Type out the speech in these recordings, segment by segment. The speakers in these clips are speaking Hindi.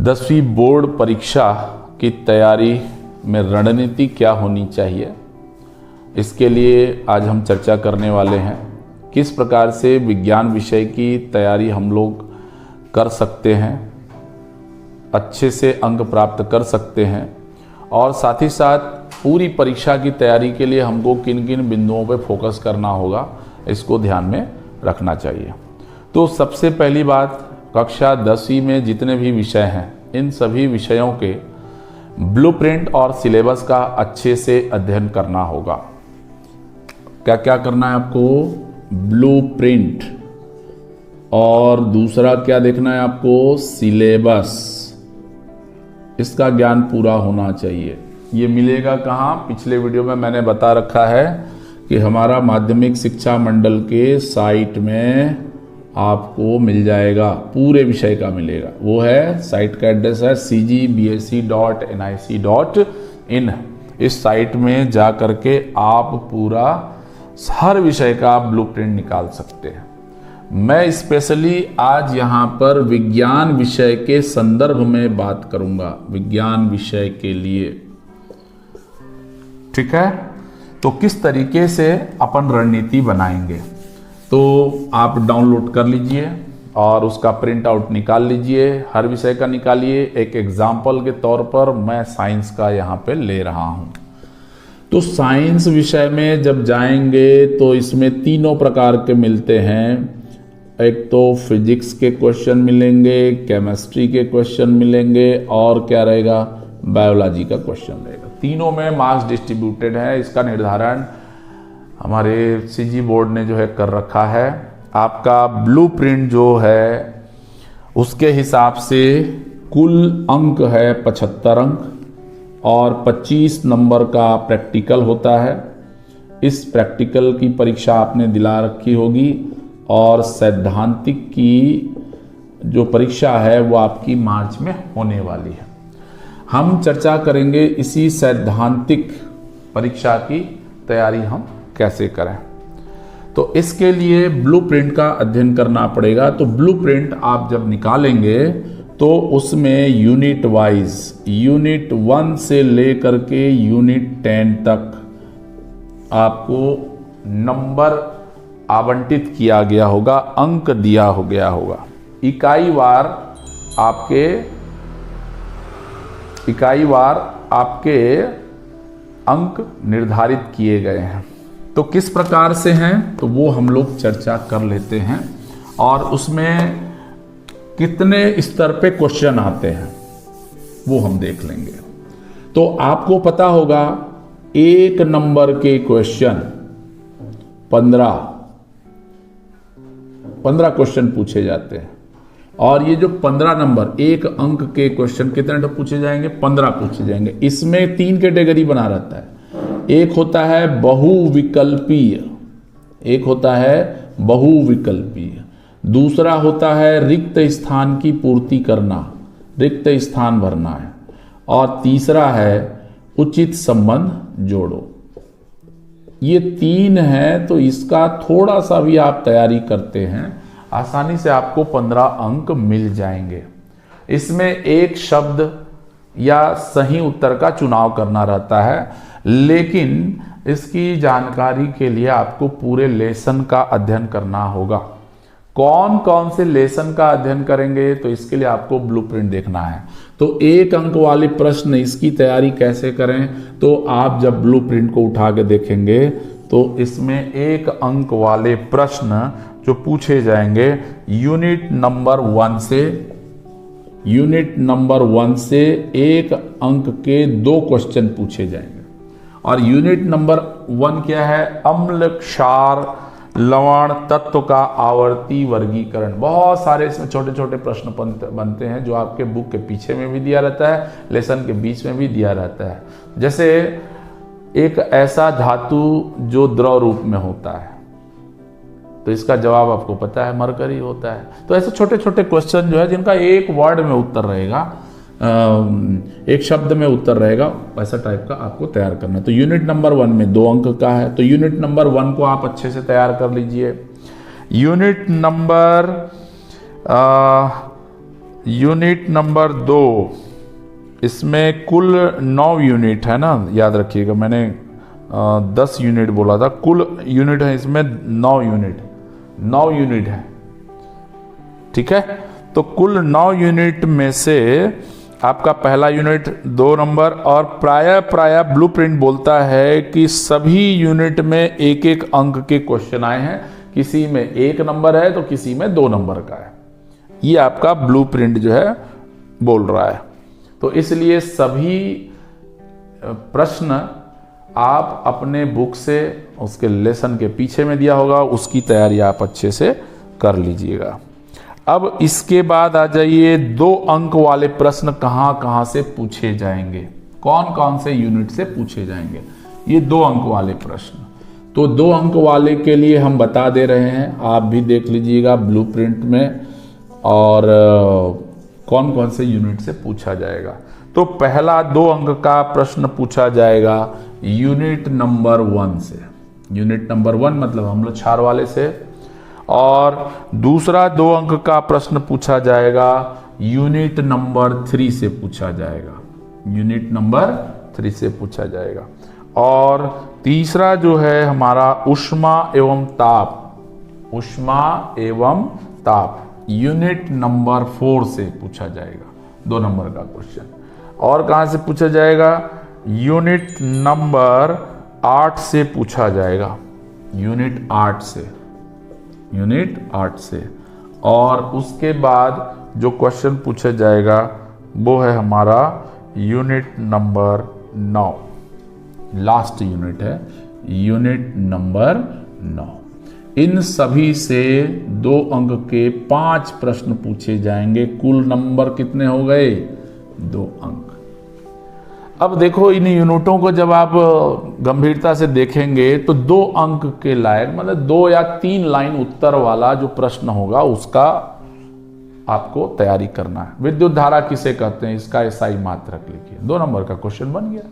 10वीं बोर्ड परीक्षा की तैयारी में रणनीति क्या होनी चाहिए, इसके लिए आज हम चर्चा करने वाले हैं। किस प्रकार से विज्ञान विषय की तैयारी हम लोग कर सकते हैं, अच्छे से अंक प्राप्त कर सकते हैं, और साथ ही साथ पूरी परीक्षा की तैयारी के लिए हमको किन किन बिंदुओं पर फोकस करना होगा, इसको ध्यान में रखना चाहिए। तो सबसे पहली बात, कक्षा 10वीं में जितने भी विषय हैं, इन सभी विषयों के ब्लूप्रिंट और सिलेबस का अच्छे से अध्ययन करना होगा। क्या क्या करना है आपको? ब्लूप्रिंट, और दूसरा क्या देखना है आपको? सिलेबस। इसका ज्ञान पूरा होना चाहिए। ये मिलेगा कहाँ? पिछले वीडियो में मैंने बता रखा है कि हमारा माध्यमिक शिक्षा मंडल के साइट में आपको मिल जाएगा, पूरे विषय का मिलेगा। वो है, साइट का एड्रेस है cgbsc.nic.in। इस साइट में जा करके आप पूरा हर विषय का ब्लूप्रिंट निकाल सकते हैं। मैं स्पेशली आज यहाँ पर विज्ञान विषय के संदर्भ में बात करूंगा, विज्ञान विषय के लिए। ठीक है, तो किस तरीके से अपन रणनीति बनाएंगे, तो आप डाउनलोड कर लीजिए और उसका प्रिंट आउट निकाल लीजिए। हर विषय का निकालिए। एक एग्जाम्पल के तौर पर मैं साइंस का यहाँ पे ले रहा हूँ। तो साइंस विषय में जब जाएंगे तो इसमें तीनों प्रकार के मिलते हैं। एक तो फिजिक्स के क्वेश्चन मिलेंगे, केमिस्ट्री के क्वेश्चन मिलेंगे, और क्या रहेगा? बायोलॉजी का क्वेश्चन रहेगा। तीनों में मार्क्स डिस्ट्रीब्यूटेड है। इसका निर्धारण हमारे सीजी बोर्ड ने जो है कर रखा है। आपका ब्लूप्रिंट जो है उसके हिसाब से कुल अंक है 75 अंक, और 25 नंबर का प्रैक्टिकल होता है। इस प्रैक्टिकल की परीक्षा आपने दिला रखी होगी, और सैद्धांतिक की जो परीक्षा है वो आपकी मार्च में होने वाली है। हम चर्चा करेंगे इसी सैद्धांतिक परीक्षा की तैयारी हम कैसे करें। तो इसके लिए ब्लूप्रिंट का अध्ययन करना पड़ेगा। तो ब्लूप्रिंट आप जब निकालेंगे तो उसमें यूनिट वाइज, यूनिट 1 से लेकर के यूनिट 10 तक आपको नंबर आवंटित किया गया होगा, अंक दिया हो गया होगा। इकाई वार आपके अंक निर्धारित किए गए हैं। तो किस प्रकार से हैं, तो वो हम लोग चर्चा कर लेते हैं, और उसमें कितने स्तर पे क्वेश्चन आते हैं वो हम देख लेंगे। तो आपको पता होगा 1 नंबर के क्वेश्चन 15 क्वेश्चन पूछे जाते हैं, और ये जो 15 नंबर 1 अंक के क्वेश्चन कितने पूछे जाएंगे? 15 पूछे जाएंगे। इसमें 3 कैटेगरी बना रहता है। एक होता है बहुविकल्पीय, दूसरा होता है रिक्त स्थान की पूर्ति करना, रिक्त स्थान भरना है, और तीसरा है उचित संबंध जोड़ो। ये 3 है। तो इसका थोड़ा सा भी आप तैयारी करते हैं, आसानी से आपको 15 अंक मिल जाएंगे। इसमें एक शब्द या सही उत्तर का चुनाव करना रहता है, लेकिन इसकी जानकारी के लिए आपको पूरे लेसन का अध्ययन करना होगा। कौन कौन से लेसन का अध्ययन करेंगे, तो इसके लिए आपको ब्लूप्रिंट देखना है। तो 1 अंक वाले प्रश्न, इसकी तैयारी कैसे करें, तो आप जब ब्लूप्रिंट को उठा के देखेंगे तो इसमें 1 अंक वाले प्रश्न जो पूछे जाएंगे यूनिट नंबर 1 से 1 अंक के 2 क्वेश्चन पूछे जाएंगे। और यूनिट नंबर 1 क्या है? अम्ल, क्षार, लवण तत्व का आवर्ती वर्गीकरण। बहुत सारे इसमें छोटे छोटे प्रश्न बनते हैं, जो आपके बुक के पीछे में भी दिया रहता है, लेसन के बीच में भी दिया रहता है। जैसे एक ऐसा धातु जो द्रव रूप में होता है, तो इसका जवाब आपको पता है, मरकरी होता है। तो ऐसे छोटे छोटे क्वेश्चन जो है जिनका एक वर्ड में उत्तर रहेगा, एक शब्द में उत्तर रहेगा, ऐसा टाइप का आपको तैयार करना है। तो यूनिट नंबर 1 में 2 अंक का है, तो यूनिट नंबर 1 को आप अच्छे से तैयार कर लीजिए। यूनिट नंबर यूनिट नंबर 2, इसमें कुल 9 यूनिट है ना, याद रखिएगा मैंने 10 यूनिट बोला था, कुल यूनिट है इसमें 9 यूनिट है, ठीक है। तो कुल 9 यूनिट में से आपका पहला यूनिट 2 नंबर, और प्राय ब्लूप्रिंट बोलता है कि सभी यूनिट में एक एक अंक के क्वेश्चन आए हैं, किसी में 1 नंबर है तो किसी में 2 नंबर का है, ये आपका ब्लूप्रिंट जो है बोल रहा है। तो इसलिए सभी प्रश्न आप अपने बुक से, उसके लेसन के पीछे में दिया होगा, उसकी तैयारी आप अच्छे से कर लीजिएगा। अब इसके बाद आ जाइए 2 अंक वाले प्रश्न कहां कहां से पूछे जाएंगे, कौन कौन से यूनिट से पूछे जाएंगे, ये 2 अंक वाले प्रश्न। तो 2 अंक वाले के लिए हम बता दे रहे हैं, आप भी देख लीजिएगा ब्लूप्रिंट में, और कौन कौन से यूनिट से पूछा जाएगा। तो पहला 2 अंक का प्रश्न पूछा जाएगा यूनिट नंबर 1 से, यूनिट नंबर 1 मतलब हम लोग 4 वाले से, और दूसरा 2 अंक का प्रश्न पूछा जाएगा यूनिट नंबर 3 से पूछा जाएगा, यूनिट नंबर 3 से पूछा जाएगा। और तीसरा जो है हमारा ऊष्मा एवं ताप यूनिट नंबर 4 से पूछा जाएगा, 2 नंबर का क्वेश्चन। और कहां से पूछा जाएगा, यूनिट नंबर 8 से पूछा जाएगा, यूनिट 8 से। और उसके बाद जो क्वेश्चन पूछा जाएगा वो है हमारा यूनिट नंबर 9, लास्ट यूनिट है यूनिट नंबर 9। इन सभी से 2 अंक के 5 प्रश्न पूछे जाएंगे। कुल नंबर कितने हो गए, 2 अंक। अब देखो इन यूनिटों को जब आप गंभीरता से देखेंगे तो 2 अंक के लायक, मतलब 2 या 3 लाइन उत्तर वाला जो प्रश्न होगा उसका आपको तैयारी करना है। विद्युत धारा किसे कहते हैं, इसका एसआई मात्रक लिखिए, 2 नंबर का क्वेश्चन बन गया।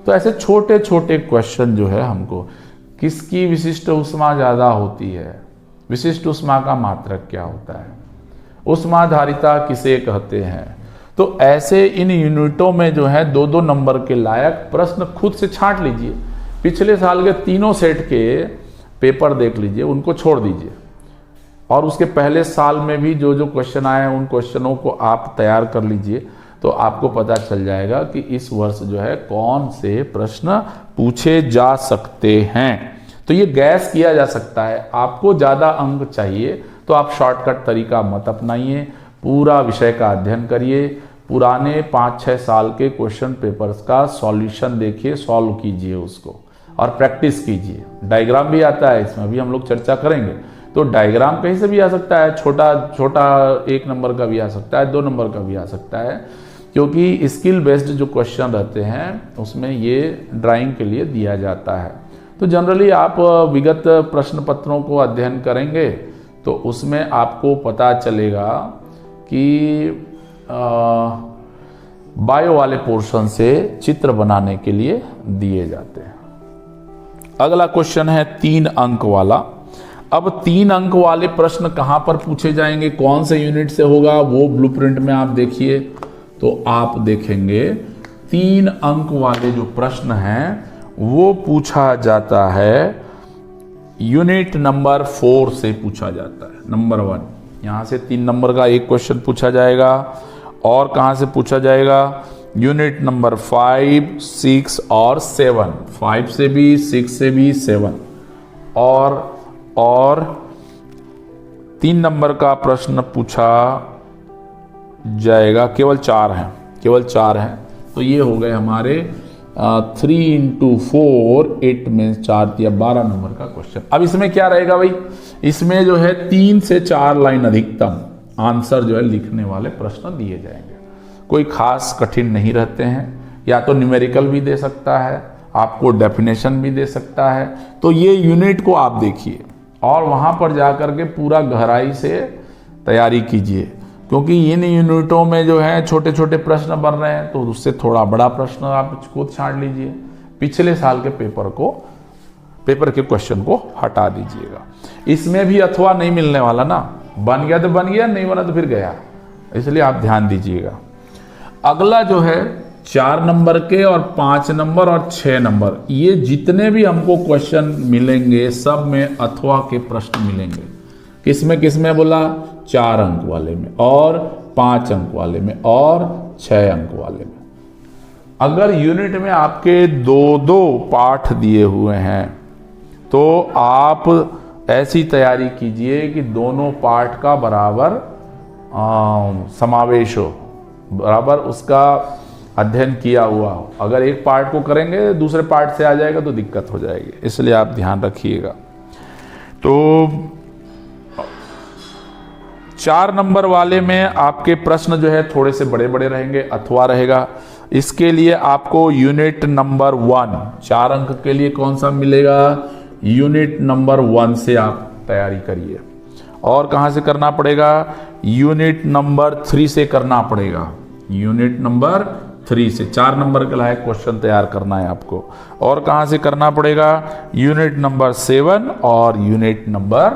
तो ऐसे छोटे छोटे क्वेश्चन जो है हमको, किसकी विशिष्ट ऊष्मा ज्यादा होती है, विशिष्ट ऊष्मा का मात्रक क्या होता है, ऊष्माधारिता किसे कहते हैं। तो ऐसे इन यूनिटों में जो है 2-2 नंबर के लायक प्रश्न खुद से छांट लीजिए। पिछले साल के तीनों सेट के पेपर देख लीजिए, उनको छोड़ दीजिए, और उसके पहले साल में भी जो जो क्वेश्चन आए हैं उन क्वेश्चनों को आप तैयार कर लीजिए। तो आपको पता चल जाएगा कि इस वर्ष जो है कौन से प्रश्न पूछे जा सकते हैं। तो ये गैस किया जा सकता है। आपको ज़्यादा अंक चाहिए तो आप शॉर्टकट तरीका मत अपनाइए, पूरा विषय का अध्ययन करिए, पुराने 5-6 साल के क्वेश्चन पेपर्स का सॉल्यूशन देखिए, सॉल्व कीजिए उसको और प्रैक्टिस कीजिए। डायग्राम भी आता है, इसमें भी हम लोग चर्चा करेंगे। तो डायग्राम कहीं से भी आ सकता है, छोटा छोटा 1 नंबर का भी आ सकता है, 2 नंबर का भी आ सकता है, क्योंकि स्किल बेस्ड जो क्वेश्चन रहते हैं उसमें ये ड्राइंग के लिए दिया जाता है। तो जनरली आप विगत प्रश्न पत्रों को अध्ययन करेंगे तो उसमें आपको पता चलेगा कि बायो वाले पोर्शन से चित्र बनाने के लिए दिए जाते हैं। अगला क्वेश्चन है 3 अंक वाला। अब 3 अंक वाले प्रश्न कहां पर पूछे जाएंगे, कौन से यूनिट से होगा, वो ब्लूप्रिंट में आप देखिए। तो आप देखेंगे 3 अंक वाले जो प्रश्न हैं वो पूछा जाता है यूनिट नंबर 4 से पूछा जाता है, नंबर 1। यहां से 3 नंबर का एक क्वेश्चन पूछा जाएगा। और कहां से पूछा जाएगा, यूनिट नंबर 5, 6 और 7, 5 से भी, 6 से भी, 7। और 3 नंबर का प्रश्न पूछा जाएगा, केवल 4 हैं, तो ये हो गए हमारे 3 × 4 8 में 4 या 12 नंबर का क्वेश्चन। अब इसमें क्या रहेगा भाई, इसमें जो है 3 से 4 लाइन अधिकतम आंसर जो है लिखने वाले प्रश्न दिए जाएंगे। कोई खास कठिन नहीं रहते हैं, या तो न्यूमेरिकल भी दे सकता है, आपको डेफिनेशन भी दे सकता है। तो ये यूनिट को आप देखिए और वहां पर जाकर के पूरा गहराई से तैयारी कीजिए, क्योंकि इन यूनिटों में जो है छोटे छोटे प्रश्न बन रहे हैं, तो उससे थोड़ा बड़ा प्रश्न आप खुद छांट लीजिए। पिछले साल के पेपर के क्वेश्चन को हटा दीजिएगा। इसमें भी अथवा नहीं मिलने वाला ना, बन गया तो बन गया, नहीं बना तो फिर गया। इसलिए आप ध्यान दीजिएगा। अगला जो है 4 नंबर के और 5 नंबर और 6 नंबर, ये जितने भी हमको क्वेश्चन मिलेंगे सब में अथवा के प्रश्न मिलेंगे। किसमें बोला? 4 अंक वाले में और 5 अंक वाले में और 6 अंक वाले में। अगर यूनिट में आपके 2-2 पाठ दिए हुए हैं तो आप ऐसी तैयारी कीजिए कि दोनों पाठ का बराबर समावेश हो, बराबर उसका अध्ययन किया हुआ हो। अगर एक पार्ट को करेंगे दूसरे पार्ट से आ जाएगा तो दिक्कत हो जाएगी, इसलिए आप ध्यान रखिएगा। तो 4 नंबर वाले में आपके प्रश्न जो है थोड़े से बड़े बड़े रहेंगे, अथवा रहेगा। इसके लिए आपको यूनिट नंबर 1 4 अंक के लिए कौन सा मिलेगा? यूनिट नंबर 1 से आप तैयारी करिए। और कहाँ से करना पड़ेगा? यूनिट नंबर 3 से करना पड़ेगा। यूनिट नंबर 3 से 4 नंबर के लायक क्वेश्चन तैयार करना है आपको। और कहाँ से करना पड़ेगा? यूनिट नंबर 7 और यूनिट नंबर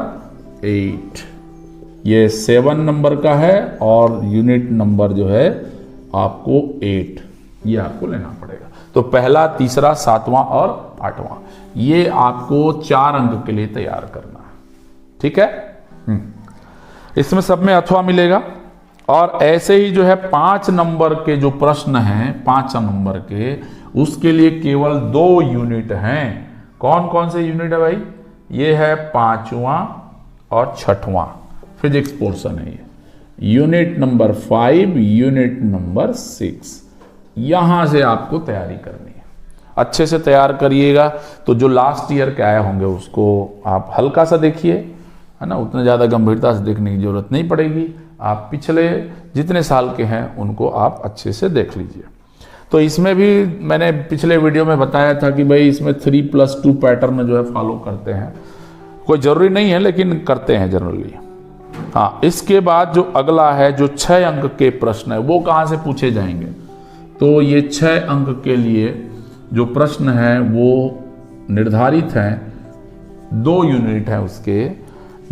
8। ये 7 नंबर का है और यूनिट नंबर जो है आपको 8, ये आपको लेना पड़ेगा। तो पहला, तीसरा, 7वां और 8वां, ये आपको 4 अंक के लिए तैयार करना है। ठीक है? इसमें सब में अथवा मिलेगा। और ऐसे ही जो है 5 नंबर के जो प्रश्न हैं 5 नंबर के, उसके लिए केवल 2 यूनिट हैं। कौन कौन से यूनिट है भाई? ये है 5वां और 6वां फिजिक्स पोर्शन है। ये यूनिट नंबर 5, यूनिट नंबर 6, यहां से आपको तैयारी करनी है। अच्छे से तैयार करिएगा। तो जो लास्ट ईयर के आए होंगे उसको आप हल्का सा देखिए, है ना, उतने ज़्यादा गंभीरता से देखने की जरूरत नहीं पड़ेगी। आप पिछले जितने साल के हैं उनको आप अच्छे से देख लीजिए। तो इसमें भी मैंने पिछले वीडियो में बताया था कि भाई इसमें 3+2 पैटर्न जो है फॉलो करते हैं। कोई ज़रूरी नहीं है लेकिन करते हैं जनरली। हाँ, इसके बाद जो अगला है जो 6 अंक के प्रश्न है वो कहाँ से पूछे जाएंगे? तो ये 6 अंक के लिए जो प्रश्न है वो निर्धारित हैं, 2 यूनिट है उसके।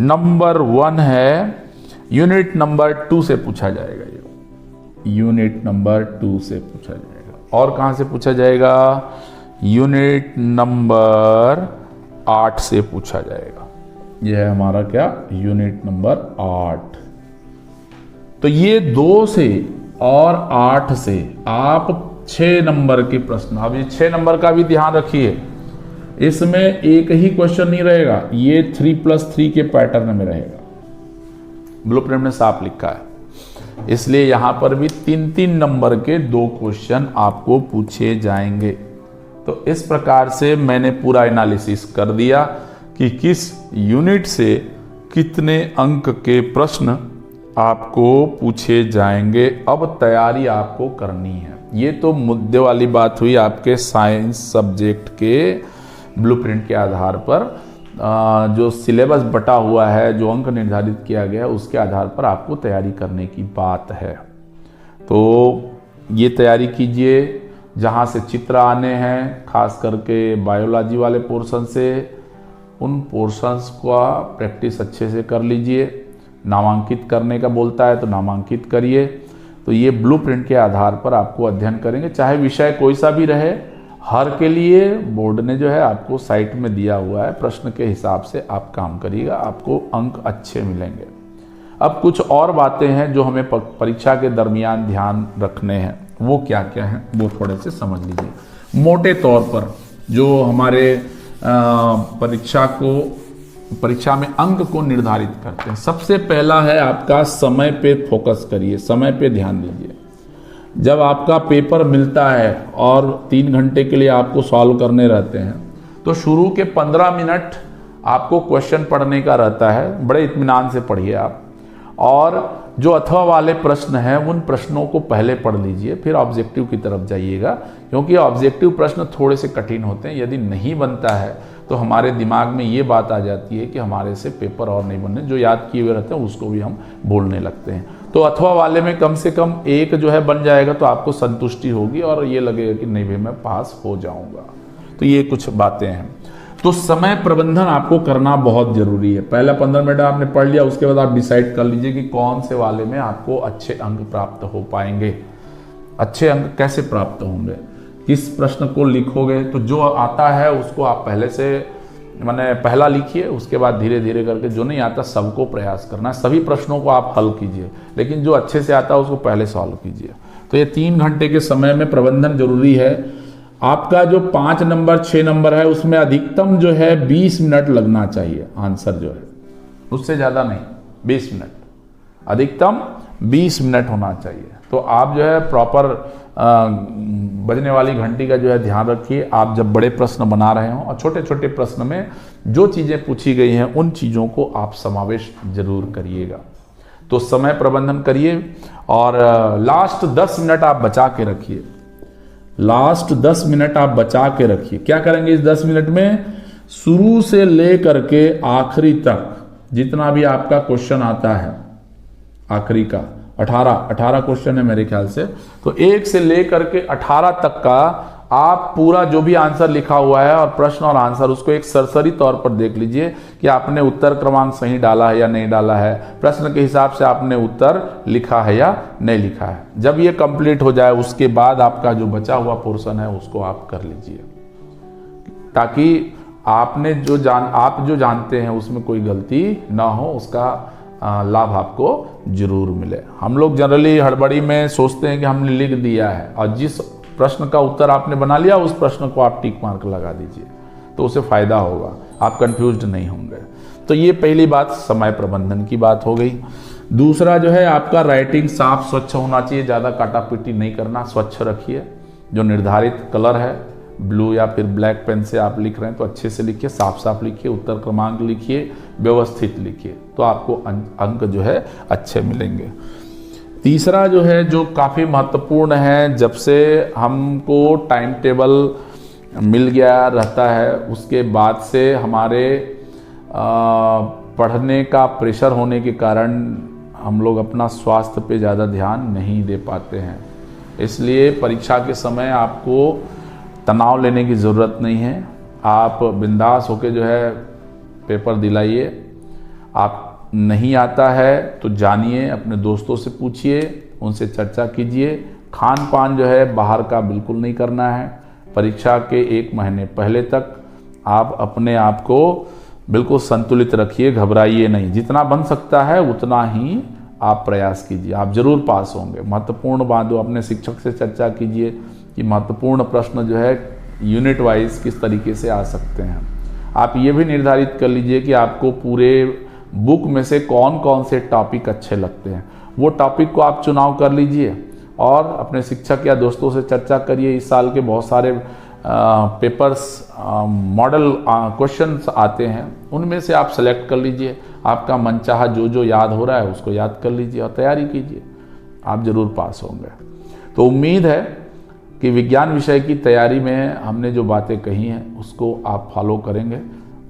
नंबर 1 है, यूनिट नंबर 2 से पूछा जाएगा। ये यूनिट नंबर 2 से पूछा जाएगा। और कहाँ से पूछा जाएगा? यूनिट नंबर 8 से पूछा जाएगा। यह है हमारा क्या? Unit number 8। तो ये 2 से और 8 से आप 6 नंबर के प्रश्न, अब ये 6 नंबर का भी ध्यान रखिए, इसमें एक ही क्वेश्चन नहीं रहेगा, ये 3+3 के पैटर्न में रहेगा। ब्लूप्रिंट में साफ लिखा है, इसलिए यहां पर भी 3-3 नंबर के 2 क्वेश्चन आपको पूछे जाएंगे। तो इस प्रकार से मैंने पूरा एनालिसिस कर दिया कि किस यूनिट से कितने अंक के प्रश्न आपको पूछे जाएंगे। अब तैयारी आपको करनी है। ये तो मुद्दे वाली बात हुई आपके साइंस सब्जेक्ट के ब्लूप्रिंट के आधार पर, जो सिलेबस बटा हुआ है, जो अंक निर्धारित किया गया है, उसके आधार पर आपको तैयारी करने की बात है। तो ये तैयारी कीजिए। जहाँ से चित्र आने हैं, खास करके बायोलॉजी वाले पोर्शन से, उन पोर्शंस का प्रैक्टिस अच्छे से कर लीजिए। नामांकित करने का बोलता है तो नामांकित करिए। तो ये ब्लूप्रिंट के आधार पर आपको अध्ययन करेंगे, चाहे विषय कोई सा भी रहे। हर के लिए बोर्ड ने जो है आपको साइट में दिया हुआ है, प्रश्न के हिसाब से आप काम करिएगा, आपको अंक अच्छे मिलेंगे। अब कुछ और बातें हैं जो हमें परीक्षा के दरमियान ध्यान रखने हैं, वो क्या क्या हैं वो थोड़े से समझ लीजिए। मोटे तौर पर जो हमारे परीक्षा में अंक को निर्धारित करते हैं, सबसे पहला है आपका समय पे फोकस करिए, समय पे ध्यान दीजिए। जब आपका पेपर मिलता है और 3 घंटे के लिए आपको सॉल्व करने रहते हैं, तो शुरू के 15 मिनट आपको क्वेश्चन पढ़ने का रहता है। बड़े इत्मीनान से पढ़िए आप, और जो अथवा वाले प्रश्न हैं उन प्रश्नों को पहले पढ़ लीजिए, फिर ऑब्जेक्टिव की तरफ जाइएगा, क्योंकि ऑब्जेक्टिव प्रश्न थोड़े से कठिन होते हैं। यदि नहीं बनता है तो हमारे दिमाग में ये बात आ जाती है कि हमारे से पेपर और नहीं बनने, जो याद किए हुए रहते हैं उसको भी हम भूलने लगते हैं। तो अथवा वाले में कम से कम एक जो है बन जाएगा तो आपको संतुष्टि होगी और ये लगेगा कि नहीं भाई मैं पास हो जाऊंगा। तो ये कुछ बातें हैं। तो समय प्रबंधन आपको करना बहुत जरूरी है। पहला 15 मिनट आपने पढ़ लिया, उसके बाद आप डिसाइड कर लीजिए कि कौन से वाले में आपको अच्छे अंक प्राप्त हो पाएंगे। अच्छे अंक कैसे प्राप्त होंगे, किस प्रश्न को लिखोगे, तो जो आता है उसको आप पहले से माने पहला लिखिए, उसके बाद धीरे धीरे करके जो नहीं आता सबको प्रयास करना है, सभी प्रश्नों को आप हल कीजिए, लेकिन जो अच्छे से आता है उसको पहले सॉल्व कीजिए। तो ये 3 घंटे के समय में प्रबंधन जरूरी है। आपका जो 5 नंबर 6 नंबर है उसमें अधिकतम जो है 20 मिनट लगना चाहिए आंसर जो है, उससे ज़्यादा नहीं, 20 मिनट, अधिकतम 20 मिनट होना चाहिए। तो आप जो है प्रॉपर बजने वाली घंटी का जो है ध्यान रखिए। आप जब बड़े प्रश्न बना रहे हो और छोटे छोटे प्रश्न में जो चीज़ें पूछी गई हैं उन चीज़ों को आप समावेश जरूर करिएगा। तो समय प्रबंधन करिए और लास्ट 10 मिनट आप बचा के रखिए। लास्ट 10 मिनट आप बचा के रखिए। क्या करेंगे इस 10 मिनट में? शुरू से ले करके आखिरी तक जितना भी आपका क्वेश्चन आता है, आखिरी का 18 क्वेश्चन है मेरे ख्याल से, तो 1 से लेकर के 18 तक का आप पूरा जो भी आंसर लिखा हुआ है और प्रश्न और आंसर उसको एक सरसरी तौर पर देख लीजिए कि आपने उत्तर क्रमांक सही डाला है या नहीं डाला है, प्रश्न के हिसाब से आपने उत्तर लिखा है या नहीं लिखा है। जब ये कंप्लीट हो जाए उसके बाद आपका जो बचा हुआ पोर्शन है उसको आप कर लीजिए, ताकि आपने आप जो जानते हैं उसमें कोई गलती ना हो, उसका लाभ आपको जरूर मिले। हम लोग जनरली हड़बड़ी में सोचते हैं कि हमने लिख दिया है और जिस प्रश्न का उत्तर आपने बना लिया उस प्रश्न को आप टिक मार्क लगा दीजिए, तो उससे फायदा होगा, आप कंफ्यूज्ड नहीं होंगे। तो ये पहली बात समय प्रबंधन की बात हो गई। दूसरा जो है आपका राइटिंग साफ स्वच्छ होना चाहिए, ज़्यादा काटा पिटी नहीं करना, स्वच्छ रखिए। जो निर्धारित कलर है ब्लू या फिर ब्लैक पेन से आप लिख रहे हैं तो अच्छे से लिखिए, साफ साफ लिखिए, उत्तर क्रमांक लिखिए, व्यवस्थित लिखिए, तो आपको अंक जो है अच्छे मिलेंगे। तीसरा जो है जो काफ़ी महत्वपूर्ण है, जब से हमको टाइम टेबल मिल गया रहता है उसके बाद से हमारे पढ़ने का प्रेशर होने के कारण हम लोग अपना स्वास्थ्य पे ज़्यादा ध्यान नहीं दे पाते हैं। इसलिए परीक्षा के समय आपको तनाव लेने की ज़रूरत नहीं है, आप बिंदास होके जो है पेपर दिलाइए। आप नहीं आता है तो जानिए, अपने दोस्तों से पूछिए, उनसे चर्चा कीजिए। खान पान जो है बाहर का बिल्कुल नहीं करना है। परीक्षा के 1 महीने पहले तक आप अपने आप को बिल्कुल संतुलित रखिए, घबराइए नहीं। जितना बन सकता है उतना ही आप प्रयास कीजिए, आप जरूर पास होंगे। महत्वपूर्ण बात हो, अपने शिक्षक से चर्चा कीजिए कि महत्वपूर्ण प्रश्न जो है यूनिट वाइज किस तरीके से आ सकते हैं। आप ये भी निर्धारित कर लीजिए कि आपको पूरे बुक में से कौन कौन से टॉपिक अच्छे लगते हैं, वो टॉपिक को आप चुनाव कर लीजिए और अपने शिक्षक या दोस्तों से चर्चा करिए। इस साल के बहुत सारे पेपर्स मॉडल क्वेश्चंस आते हैं, उनमें से आप सेलेक्ट कर लीजिए। आपका मनचाहा जो याद हो रहा है उसको याद कर लीजिए और तैयारी कीजिए, आप जरूर पास होंगे। तो उम्मीद है कि विज्ञान विषय की तैयारी में हमने जो बातें कही हैं उसको आप फॉलो करेंगे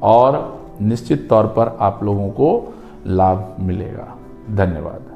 और निश्चित तौर पर आप लोगों को लाभ मिलेगा। धन्यवाद।